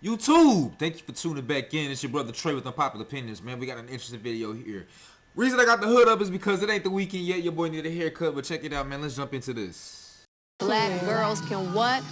YouTube, thank you for tuning back in. It's your brother Trey with Unpopular Opinions, man. We got an interesting video here. Reason I got the hood up is because it ain't the weekend yet. Your boy need a haircut, but check it out, man. Let's jump into this. Black girls can what?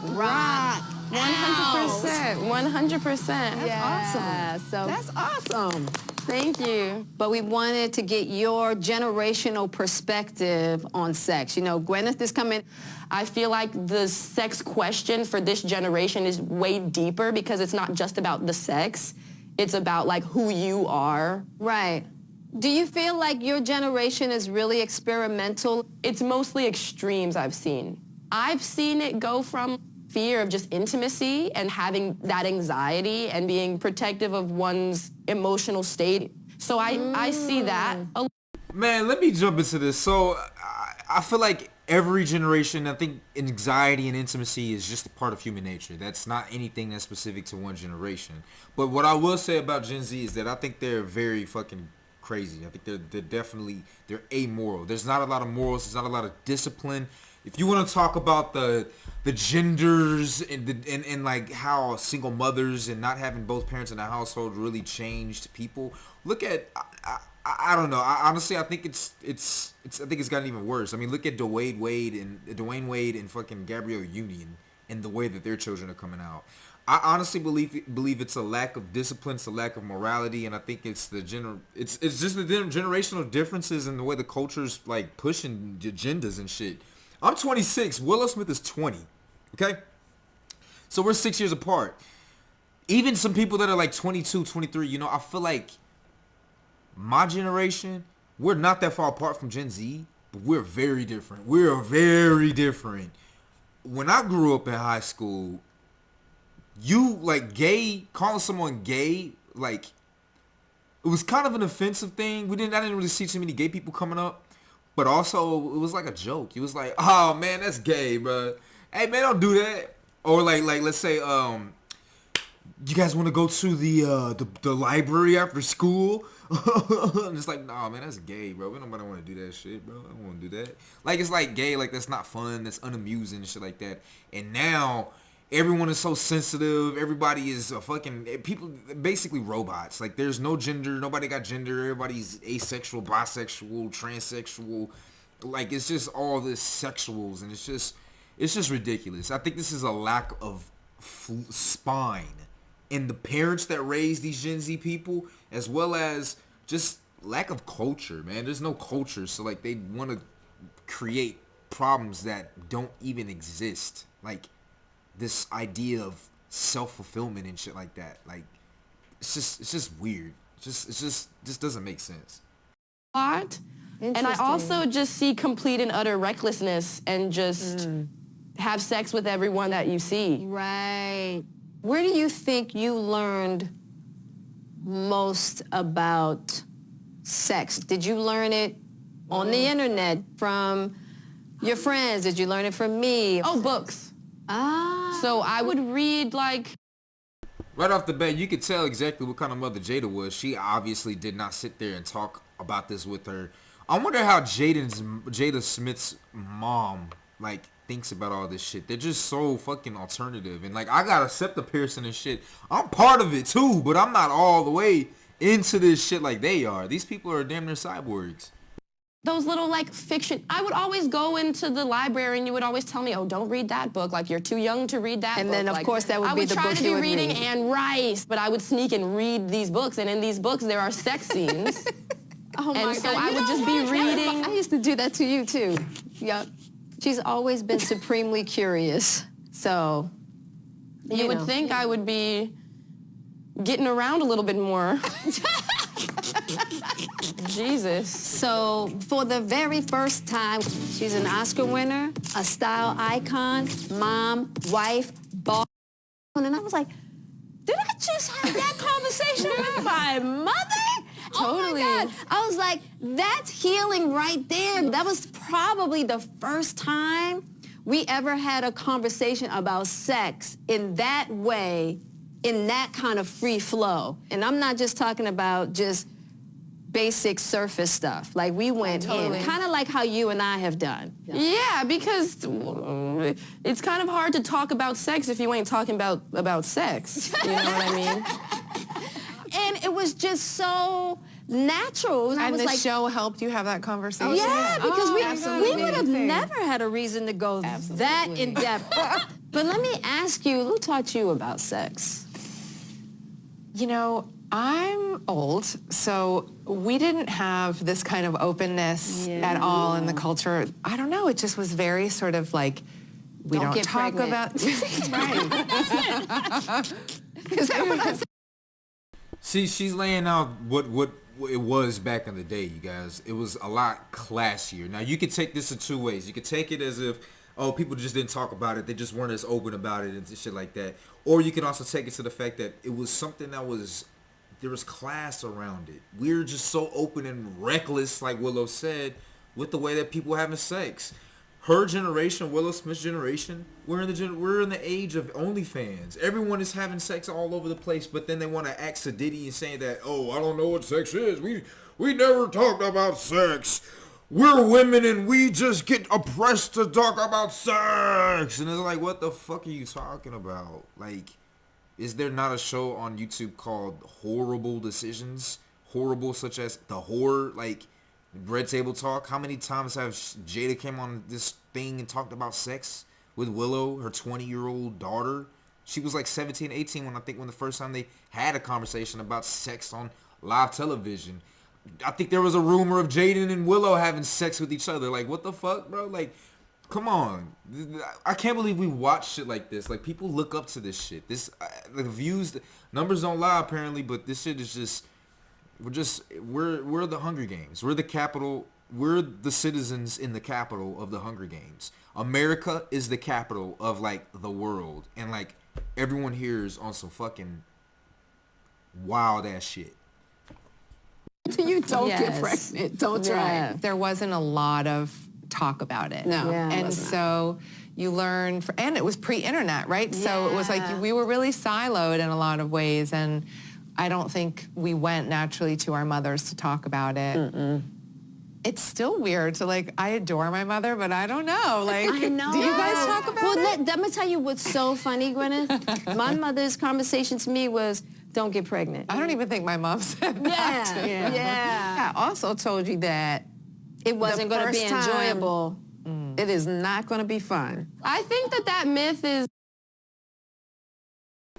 Rock. 100%. 100%. That's awesome. So That's awesome. thank you. But we wanted to get your generational perspective on sex. You know, Gwyneth is coming. I feel like the sex question for this generation is way deeper because it's not just about the sex. It's about like who you are. Right. Do you feel like your generation is really experimental? It's mostly extremes I've seen. I've seen it go from fear of just intimacy and having that anxiety and being protective of one's emotional state. So I see that. Man, let me jump into this. So I feel like every generation, I think anxiety and intimacy is just a part of human nature. That's not anything that's specific to one generation. But what I will say about Gen Z is that I think they're very fucking crazy. I think they're definitely, they're amoral. There's not a lot of morals. There's not a lot of discipline. If you want to talk about the genders and like how single mothers and not having both parents in the household really changed people, look at I don't know. Honestly, I think it's I think it's gotten even worse. I mean, look at Dwayne Wade and fucking Gabrielle Union and the way that their children are coming out. I honestly believe it's a lack of discipline, it's a lack of morality, and I think it's it's just the generational differences in the way the culture's like pushing agendas and shit. I'm 26. Willow Smith is 20. Okay? So we're 6 years apart. Even some people that are like 22, 23, you know, I feel like my generation, we're not that far apart from Gen Z, but we're very different. We're very different. When I grew up in high school, you like calling someone gay, like it was kind of an offensive thing. I didn't really see too many gay people coming up. But also, it was like a joke. It was like, oh, man, that's gay, bro. Hey, man, don't do that. Or, like let's say, you guys want to go to the library after school? And it's like, nah, man, that's gay, bro. Nobody want to do that shit, bro. I don't want to do that. Like, it's like gay. Like, that's not fun. That's unamusing and shit like that. And now everyone is so sensitive. Everybody is people, basically robots. Like, there's no gender. Nobody got gender. Everybody's asexual, bisexual, transsexual. Like, it's just all this sexuals, and it's just ridiculous. I think this is a lack of spine in the parents that raise these Gen Z people, as well as just lack of culture, man. There's no culture, so like they want to create problems that don't even exist. Like, this idea of self-fulfillment and shit like that. Like, it's just weird. It just doesn't make sense. And I also just see complete and utter recklessness and just have sex with everyone that you see. Right. Where do you think you learned most about sex? Did you learn it on the internet from your friends? Did you learn it from me? Oh, books. Ah. So I would read like... Right off the bat, you could tell exactly what kind of mother Jada was. She obviously did not sit there and talk about this with her. I wonder how Jada Smith's mom, like, thinks about all this shit. They're just so fucking alternative. And, like, I got a septum piercing and shit. I'm part of it, too, but I'm not all the way into this shit like they are. These people are damn near cyborgs. Those little, like, fiction. I would always go into the library and you would always tell me, oh, don't read that book. Like, you're too young to read that book. And then, of course, that would be the book you would read. I would try to be reading Anne Rice, but I would sneak and read these books. And in these books, there are sex scenes. Oh, my God. And so I would just be reading. I used to do that to you, too. Yep. She's always been supremely curious. So, you would think I would be getting around a little bit more. Jesus. So, for the very first time, she's an Oscar winner, a style icon, mom, wife, boss. And I was like, did I just have that conversation with my mother? Totally. Oh my God. I was like, that's healing right there. That was probably the first time we ever had a conversation about sex in that way, in that kind of free flow. And I'm not just talking about just basic surface stuff. Like we went Totally. in, kind of like how you and I have done. Yeah, because it's kind of hard to talk about sex if you ain't talking about sex. You know what I mean? And it was just so natural. And I And was the like, show helped you have that conversation? yeah, because we absolutely. would have never had a reason to go that in depth. But let me ask you, who taught you about sex? You know, I'm old, so we didn't have this kind of openness at all in the culture. I don't know, it just was very sort of like, we Don't don't get talk pregnant. about... Right. Is that what I said? See, she's laying out what it was back in the day, you guys. It was a lot classier. Now, you could take this in two ways. You could take it as if, oh, people just didn't talk about it. They just weren't as open about it and shit like that. Or you can also take it to the fact that it was something that was, there was class around it. We're just so open and reckless, like Willow said, with the way that people were having sex. Her generation, Willow Smith's generation, we're in the age of OnlyFans. Everyone is having sex all over the place, but then they want to act sadiddy and saying that, oh, I don't know what sex is. We never talked about sex. We're women and we just get oppressed to talk about sex. And it's like, what the fuck are you talking about? Like, is there not a show on YouTube called Horrible Decisions? Horrible such as the horror, like Red Table Talk. How many times have Jada came on this thing and talked about sex with Willow, her 20-year-old daughter? She was like 17, 18 when the first time they had a conversation about sex on live television. I think there was a rumor of Jaden and Willow having sex with each other. Like, what the fuck, bro? Like, come on. I can't believe we watch shit like this. Like, people look up to this shit. The views, the numbers don't lie apparently, but this shit is just, we're the Hunger Games. We're the capital. We're the citizens in the capital of the Hunger Games. America is the capital of, like, the world. And, like, everyone here is on some fucking wild ass shit. You don't get Yes. pregnant. Don't try. Yeah. There wasn't a lot of talk about it. No. Yeah. And so you learn, and it was pre-internet, right? So it was like we were really siloed in a lot of ways, and I don't think we went naturally to our mothers to talk about it. It's still weird to, like, I adore my mother, but I don't know. Like, I know. do you guys talk about well, it? let me tell you what's so funny, Gwyneth. My mother's conversation to me was, don't get pregnant. I don't even think my mom said that. Yeah. I also told you that It wasn't The going to be first time- enjoyable. it is not going to be fun. I think that myth is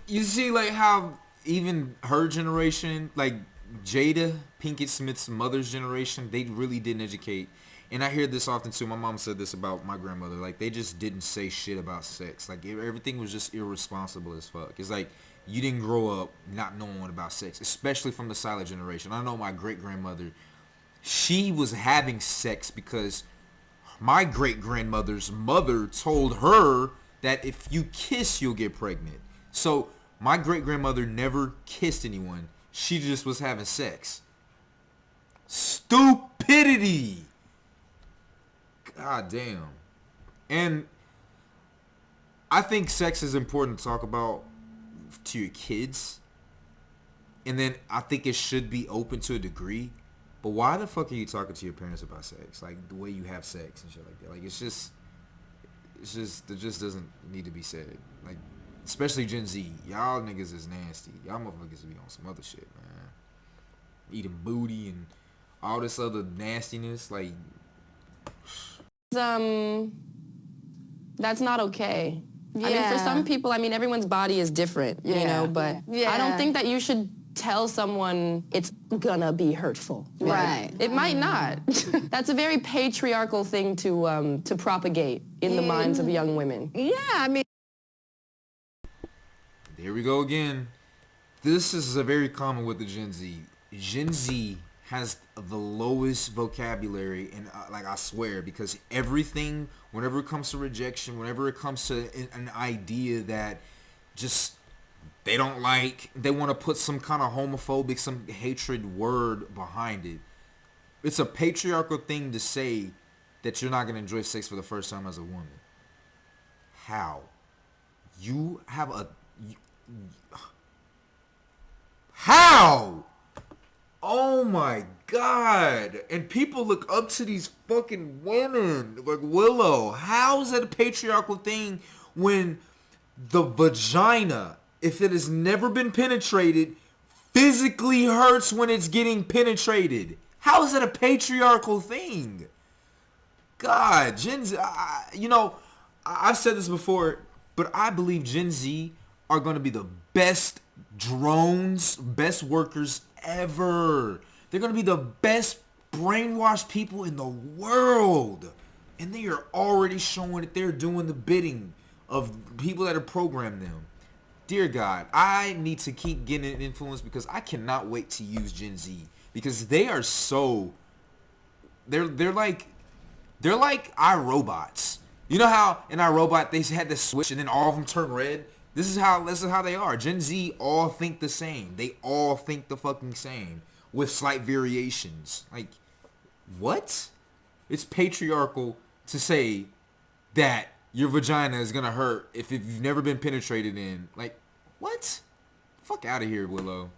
You see, like, how even her generation, like Jada Pinkett Smith's mother's generation, they really didn't educate. And I hear this often too. My mom said this about my grandmother. Like, they just didn't say shit about sex. Like, everything was just irresponsible as fuck. It's like, you didn't grow up not knowing about sex, especially from the silent generation. I know my great-grandmother, she was having sex because my great-grandmother's mother told her that if you kiss, you'll get pregnant. So my great-grandmother never kissed anyone. She just was having sex. Stupidity. God damn. And I think sex is important to talk about to your kids. And then I think it should be open to a degree. But why the fuck are you talking to your parents about sex? Like, the way you have sex and shit like that. Like, it just doesn't need to be said. Like, especially Gen Z. Y'all niggas is nasty. Y'all motherfuckers be on some other shit, man. Eating booty and all this other nastiness. Like, that's not okay. I mean, Yeah. for some people, I mean, everyone's body is different, you know, but I don't think that you should tell someone it's gonna be hurtful. Right. It might not. That's a very patriarchal thing to propagate in the minds of young women. Yeah, I mean, there we go again. This is a very common with the Gen Z. Gen Z has the lowest vocabulary, and like, I swear, because everything, whenever it comes to rejection, whenever it comes to an idea that just they don't like, they want to put some kind of homophobic, some hatred word behind it. It's a patriarchal thing to say that you're not going to enjoy sex for the first time as a woman. How? You have a... How? Oh my God. And people look up to these fucking women. Like Willow. How is that a patriarchal thing when the vagina, if it has never been penetrated, physically hurts when it's getting penetrated? How is that a patriarchal thing? God, Gen Z, I've said this before, but I believe Gen Z are going to be the best drones, best workers ever. They're going to be the best brainwashed people in the world. And they are already showing that they're doing the bidding of people that have programmed them. Dear God, I need to keep getting an influence because I cannot wait to use Gen Z. Because they are so... They're like iRobots. You know how in iRobot they had the switch and then all of them turn red? This is how they are. Gen Z all think the same. They all think the fucking same with slight variations. Like, what? It's patriarchal to say that your vagina is gonna hurt if you've never been penetrated in. Like, what? Fuck out of here, Willow.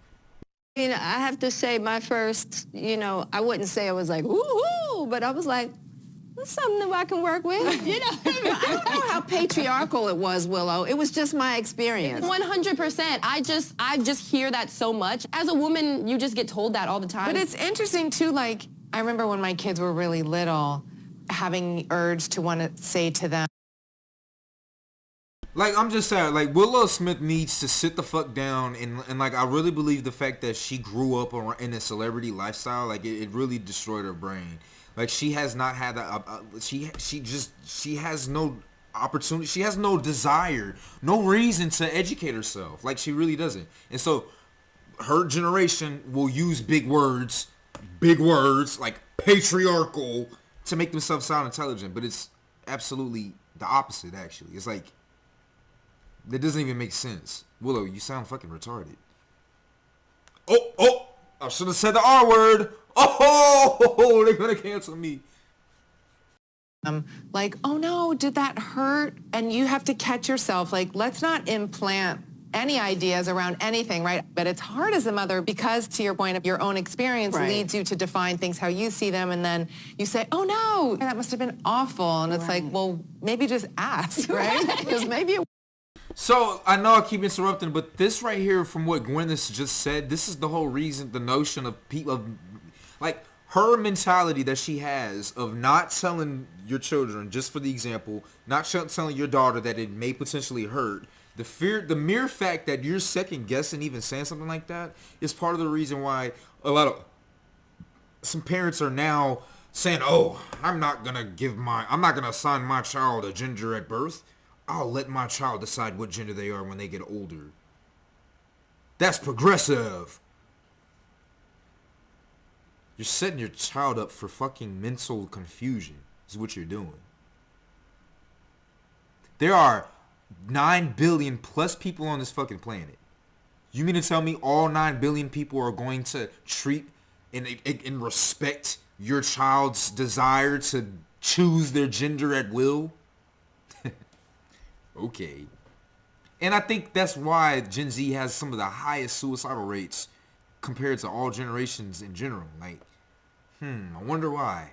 I have to say my first, I wouldn't say I was like, woo-hoo, but I was like, that's something that I can work with. I don't know how patriarchal it was, Willow. It was just my experience. 100%. I just hear that so much. As a woman, you just get told that all the time. But it's interesting too, like, I remember when my kids were really little, having the urge to want to say to them, Like, I'm just saying, like, Willow Smith needs to sit the fuck down, and like, I really believe the fact that she grew up in a celebrity lifestyle, like, it really destroyed her brain. Like, she has not had that, she has no opportunity, she has no desire, no reason to educate herself. Like, she really doesn't. And so, her generation will use big words, like patriarchal, to make themselves sound intelligent, but it's absolutely the opposite, actually. It's like, that doesn't even make sense. Willow, you sound fucking retarded. Oh, I should have said the R word. Oh, they're gonna cancel me. like, oh no, did that hurt? And you have to catch yourself. Like, let's not implant any ideas around anything, right? But it's hard as a mother because, to your point, your own experience leads you to define things how you see them, and then you say, oh no, that must have been awful. And it's like, well, maybe just ask, right? Because maybe So, I know I keep interrupting, but this right here from what Gwyneth just said, this is the whole reason, the notion of people, like, her mentality that she has of not telling your children, just for the example, not telling your daughter that it may potentially hurt, the mere fact that you're second guessing even saying something like that is part of the reason why some parents are now saying, oh, I'm not going to assign my child a gender at birth. I'll let my child decide what gender they are when they get older. That's progressive. You're setting your child up for fucking mental confusion is what you're doing. There are 9 billion plus people on this fucking planet. You mean to tell me all 9 billion people are going to treat and respect your child's desire to choose their gender at will? Okay. And I think that's why Gen Z has some of the highest suicidal rates compared to all generations in general. Like, I wonder why.